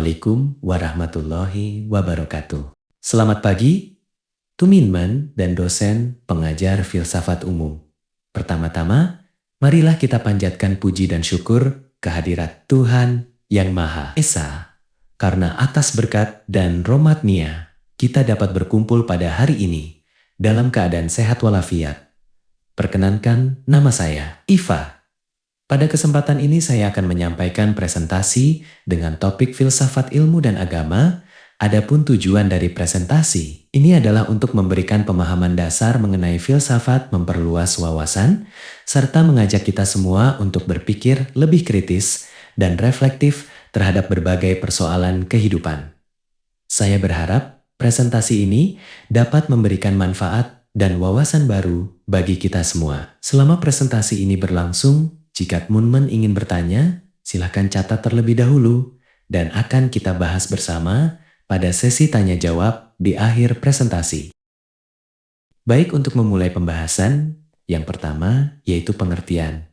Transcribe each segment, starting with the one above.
Assalamualaikum warahmatullahi wabarakatuh. Selamat pagi, Tuminman dan dosen pengajar filsafat umum. Pertama-tama, marilah kita panjatkan puji dan syukur kehadirat Tuhan yang Maha Esa. Karena atas berkat dan rahmat-Nya, kita dapat berkumpul pada hari ini dalam keadaan sehat walafiat. Perkenankan, nama saya Iva. Pada kesempatan ini saya akan menyampaikan presentasi dengan topik filsafat ilmu dan agama. Adapun tujuan dari presentasi ini adalah untuk memberikan pemahaman dasar mengenai filsafat, memperluas wawasan, serta mengajak kita semua untuk berpikir lebih kritis dan reflektif terhadap berbagai persoalan kehidupan. Saya berharap presentasi ini dapat memberikan manfaat dan wawasan baru bagi kita semua. Selama presentasi ini berlangsung, jika Tuminman ingin bertanya, silakan catat terlebih dahulu dan akan kita bahas bersama pada sesi tanya jawab di akhir presentasi. Baik, untuk memulai pembahasan, yang pertama yaitu pengertian.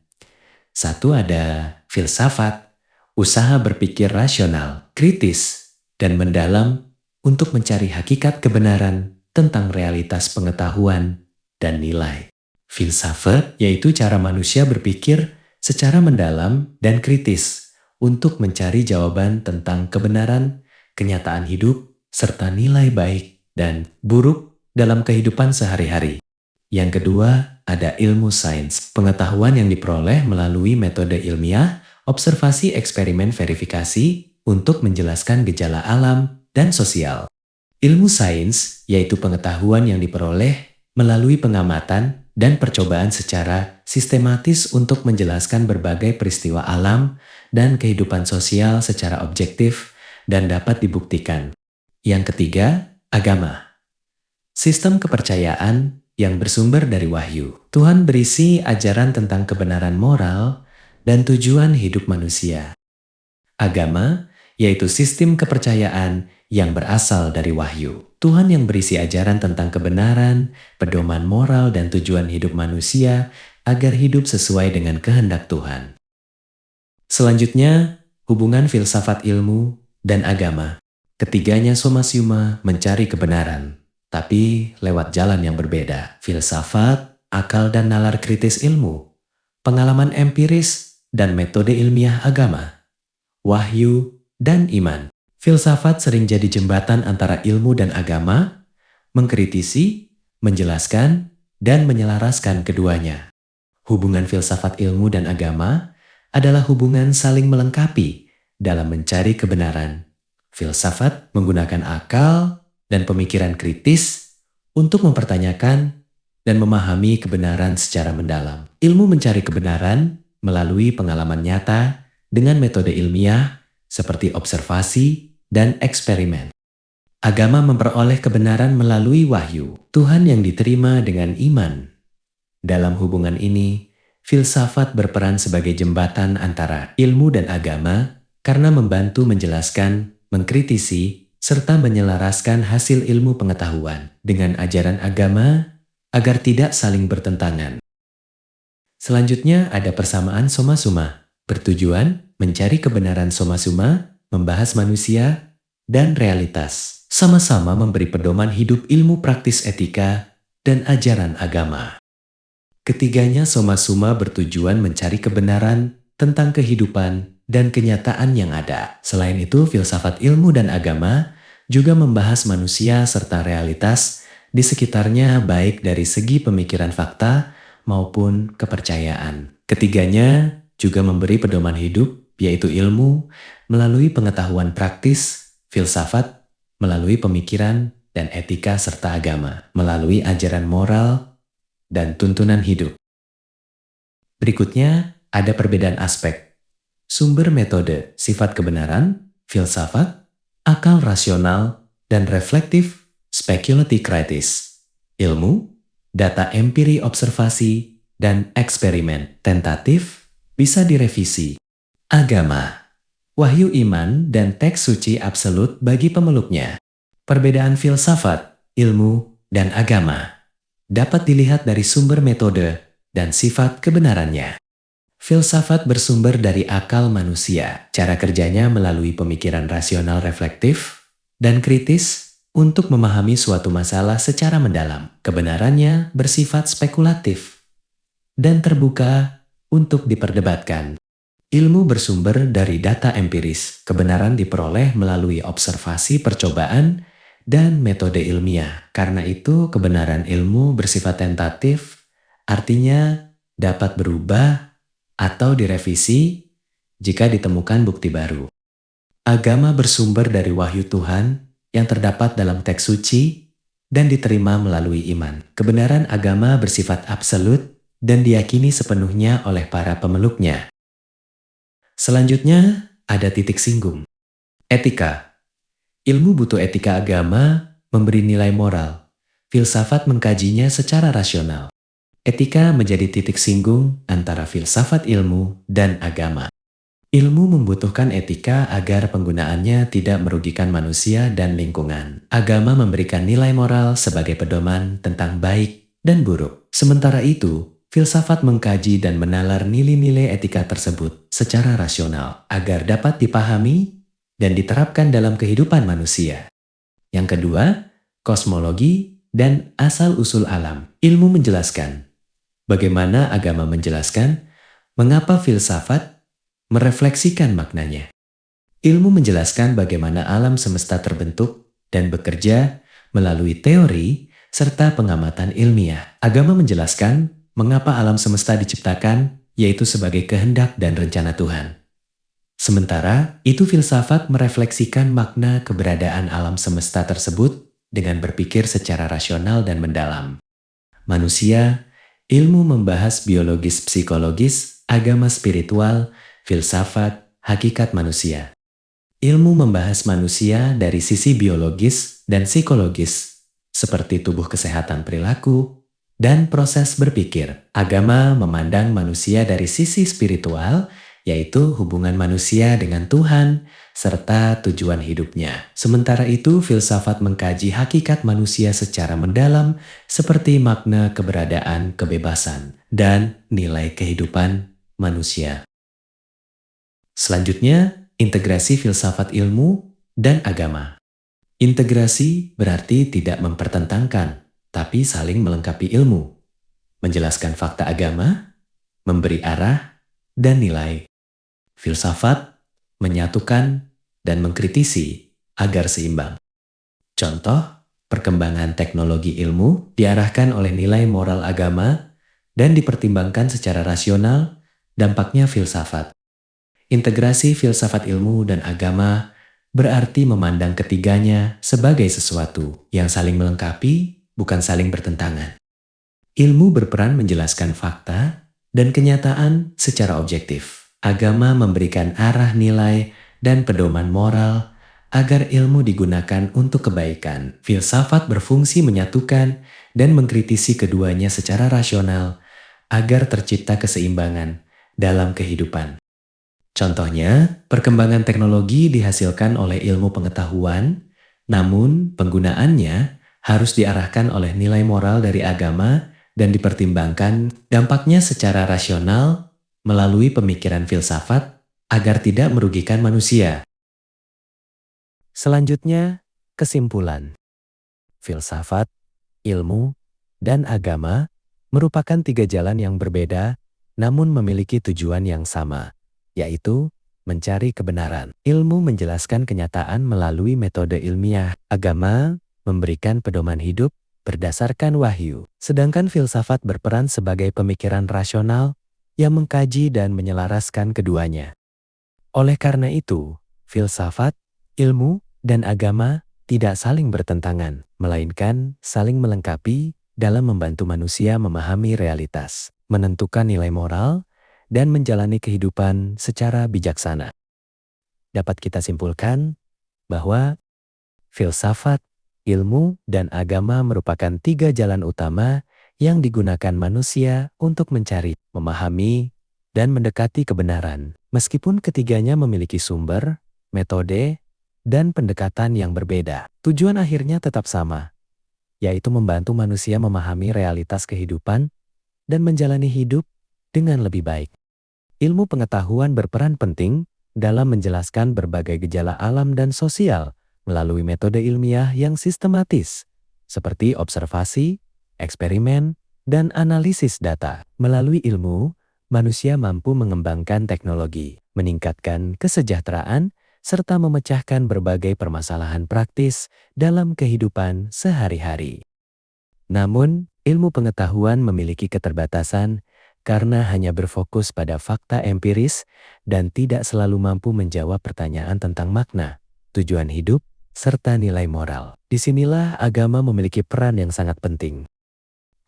1, ada filsafat, usaha berpikir rasional, kritis, dan mendalam untuk mencari hakikat kebenaran tentang realitas pengetahuan dan nilai. Filsafat yaitu cara manusia berpikir secara mendalam dan kritis untuk mencari jawaban tentang kebenaran, kenyataan hidup, serta nilai baik dan buruk dalam kehidupan sehari-hari. Yang kedua, ada ilmu sains, pengetahuan yang diperoleh melalui metode ilmiah, observasi, eksperimen, verifikasi untuk menjelaskan gejala alam dan sosial. Ilmu sains yaitu pengetahuan yang diperoleh melalui pengamatan dan percobaan secara sistematis untuk menjelaskan berbagai peristiwa alam dan kehidupan sosial secara objektif dan dapat dibuktikan. Yang ketiga, agama. Sistem kepercayaan yang bersumber dari wahyu. Tuhan berisi ajaran tentang kebenaran moral dan tujuan hidup manusia. Agama yaitu sistem kepercayaan yang berasal dari wahyu. Tuhan yang berisi ajaran tentang kebenaran, pedoman moral dan tujuan hidup manusia agar hidup sesuai dengan kehendak Tuhan. Selanjutnya, hubungan filsafat ilmu dan agama. Ketiganya soma-suma mencari kebenaran, tapi lewat jalan yang berbeda. Filsafat, akal dan nalar kritis ilmu, pengalaman empiris dan metode ilmiah agama, wahyu dan iman. Filsafat sering jadi jembatan antara ilmu dan agama, mengkritisi, menjelaskan, dan menyelaraskan keduanya. Hubungan filsafat ilmu dan agama adalah hubungan saling melengkapi dalam mencari kebenaran. Filsafat menggunakan akal dan pemikiran kritis untuk mempertanyakan dan memahami kebenaran secara mendalam. Ilmu mencari kebenaran melalui pengalaman nyata dengan metode ilmiah seperti observasi dan eksperimen. Agama memperoleh kebenaran melalui wahyu, Tuhan yang diterima dengan iman. Dalam hubungan ini, filsafat berperan sebagai jembatan antara ilmu dan agama karena membantu menjelaskan, mengkritisi, serta menyelaraskan hasil ilmu pengetahuan dengan ajaran agama agar tidak saling bertentangan. Selanjutnya ada persamaan soma-suma, bertujuan mencari kebenaran. Soma-suma membahas manusia dan realitas, sama-sama memberi pedoman hidup, ilmu praktis, etika, dan ajaran agama. Ketiganya soma-suma bertujuan mencari kebenaran tentang kehidupan dan kenyataan yang ada. Selain itu, filsafat ilmu dan agama juga membahas manusia serta realitas di sekitarnya, baik dari segi pemikiran fakta maupun kepercayaan. Ketiganya juga memberi pedoman hidup, yaitu ilmu melalui pengetahuan praktis, filsafat melalui pemikiran dan etika, serta agama melalui ajaran moral dan tuntunan hidup. Berikutnya ada perbedaan aspek. Sumber metode, sifat kebenaran, filsafat, akal rasional dan reflektif, speculity kritis, ilmu, data empiri, observasi, dan eksperimen, tentatif, bisa direvisi. Agama, wahyu, iman, dan teks suci absolut bagi pemeluknya. Perbedaan filsafat, ilmu, dan agama dapat dilihat dari sumber metode dan sifat kebenarannya. Filsafat bersumber dari akal manusia. Cara kerjanya melalui pemikiran rasional reflektif dan kritis untuk memahami suatu masalah secara mendalam. Kebenarannya bersifat spekulatif dan terbuka untuk diperdebatkan. Ilmu bersumber dari data empiris. Kebenaran diperoleh melalui observasi percobaan dan metode ilmiah. Karena itu, kebenaran ilmu bersifat tentatif, artinya dapat berubah atau direvisi jika ditemukan bukti baru. Agama bersumber dari wahyu Tuhan yang terdapat dalam teks suci dan diterima melalui iman. Kebenaran agama bersifat absolut dan diyakini sepenuhnya oleh para pemeluknya. Selanjutnya, ada titik singgung. Etika. Ilmu butuh etika agama memberi nilai moral. Filsafat mengkajinya secara rasional. Etika menjadi titik singgung antara filsafat ilmu dan agama. Ilmu membutuhkan etika agar penggunaannya tidak merugikan manusia dan lingkungan. Agama memberikan nilai moral sebagai pedoman tentang baik dan buruk. Sementara itu, filsafat mengkaji dan menalar nilai-nilai etika tersebut secara rasional agar dapat dipahami dan diterapkan dalam kehidupan manusia. Yang kedua, kosmologi dan asal-usul alam. Ilmu menjelaskan bagaimana agama menjelaskan mengapa filsafat merefleksikan maknanya. Ilmu menjelaskan bagaimana alam semesta terbentuk dan bekerja melalui teori serta pengamatan ilmiah. Agama menjelaskan mengapa alam semesta diciptakan, yaitu sebagai kehendak dan rencana Tuhan. Sementara itu, filsafat merefleksikan makna keberadaan alam semesta tersebut dengan berpikir secara rasional dan mendalam. Manusia, ilmu membahas biologis psikologis, agama spiritual, filsafat, hakikat manusia. Ilmu membahas manusia dari sisi biologis dan psikologis, seperti tubuh, kesehatan perilaku, dan proses berpikir. Agama memandang manusia dari sisi spiritual, yaitu hubungan manusia dengan Tuhan, serta tujuan hidupnya. Sementara itu, filsafat mengkaji hakikat manusia secara mendalam, seperti makna keberadaan, kebebasan, dan nilai kehidupan manusia. Selanjutnya, integrasi filsafat ilmu dan agama. Integrasi berarti tidak mempertentangkan, tapi saling melengkapi ilmu, menjelaskan fakta agama, memberi arah dan nilai. Filsafat menyatukan dan mengkritisi agar seimbang. Contoh, perkembangan teknologi ilmu diarahkan oleh nilai moral agama dan dipertimbangkan secara rasional dampaknya filsafat. Integrasi filsafat ilmu dan agama berarti memandang ketiganya sebagai sesuatu yang saling melengkapi, bukan saling bertentangan. Ilmu berperan menjelaskan fakta dan kenyataan secara objektif. Agama memberikan arah nilai dan pedoman moral agar ilmu digunakan untuk kebaikan. Filsafat berfungsi menyatukan dan mengkritisi keduanya secara rasional agar tercipta keseimbangan dalam kehidupan. Contohnya, perkembangan teknologi dihasilkan oleh ilmu pengetahuan, namun penggunaannya harus diarahkan oleh nilai moral dari agama dan dipertimbangkan dampaknya secara rasional melalui pemikiran filsafat agar tidak merugikan manusia. Selanjutnya, kesimpulan. Filsafat, ilmu, dan agama merupakan tiga jalan yang berbeda namun memiliki tujuan yang sama, yaitu mencari kebenaran. Ilmu menjelaskan kenyataan melalui metode ilmiah. Agama memberikan pedoman hidup berdasarkan wahyu. Sedangkan filsafat berperan sebagai pemikiran rasional yang mengkaji dan menyelaraskan keduanya. Oleh karena itu, filsafat, ilmu, dan agama tidak saling bertentangan, melainkan saling melengkapi dalam membantu manusia memahami realitas, menentukan nilai moral, dan menjalani kehidupan secara bijaksana. Dapat kita simpulkan bahwa filsafat, ilmu, dan agama merupakan tiga jalan utama yang digunakan manusia untuk mencari, memahami, dan mendekati kebenaran. Meskipun ketiganya memiliki sumber, metode, dan pendekatan yang berbeda, tujuan akhirnya tetap sama, yaitu membantu manusia memahami realitas kehidupan dan menjalani hidup dengan lebih baik. Ilmu pengetahuan berperan penting dalam menjelaskan berbagai gejala alam dan sosial melalui metode ilmiah yang sistematis, seperti observasi, eksperimen, dan analisis data. Melalui ilmu, manusia mampu mengembangkan teknologi, meningkatkan kesejahteraan, serta memecahkan berbagai permasalahan praktis dalam kehidupan sehari-hari. Namun, ilmu pengetahuan memiliki keterbatasan karena hanya berfokus pada fakta empiris dan tidak selalu mampu menjawab pertanyaan tentang makna, tujuan hidup, serta nilai moral. Disinilah agama memiliki peran yang sangat penting.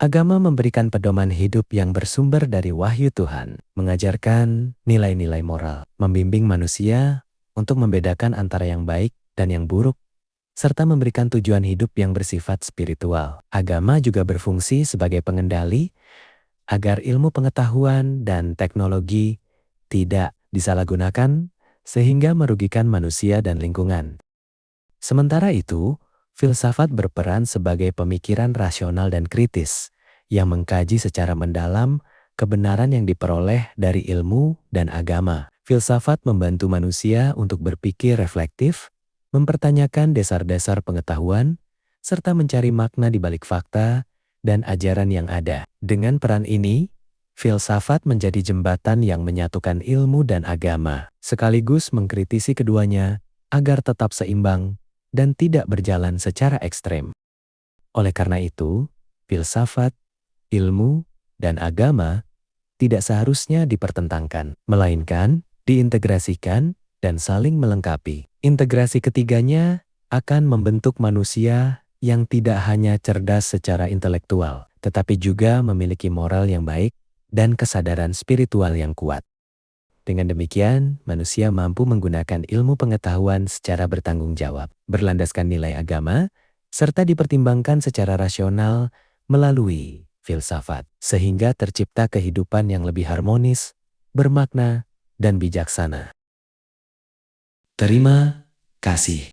Agama memberikan pedoman hidup yang bersumber dari wahyu Tuhan, mengajarkan nilai-nilai moral, membimbing manusia untuk membedakan antara yang baik dan yang buruk, serta memberikan tujuan hidup yang bersifat spiritual. Agama juga berfungsi sebagai pengendali agar ilmu pengetahuan dan teknologi tidak disalahgunakan sehingga merugikan manusia dan lingkungan. Sementara itu, filsafat berperan sebagai pemikiran rasional dan kritis yang mengkaji secara mendalam kebenaran yang diperoleh dari ilmu dan agama. Filsafat membantu manusia untuk berpikir reflektif, mempertanyakan dasar-dasar pengetahuan, serta mencari makna di balik fakta dan ajaran yang ada. Dengan peran ini, filsafat menjadi jembatan yang menyatukan ilmu dan agama, sekaligus mengkritisi keduanya agar tetap seimbang dan tidak berjalan secara ekstrem. Oleh karena itu, filsafat, ilmu, dan agama tidak seharusnya dipertentangkan, melainkan diintegrasikan dan saling melengkapi. Integrasi ketiganya akan membentuk manusia yang tidak hanya cerdas secara intelektual, tetapi juga memiliki moral yang baik dan kesadaran spiritual yang kuat. Dengan demikian, manusia mampu menggunakan ilmu pengetahuan secara bertanggung jawab, berlandaskan nilai agama, serta dipertimbangkan secara rasional melalui filsafat, sehingga tercipta kehidupan yang lebih harmonis, bermakna, dan bijaksana. Terima kasih.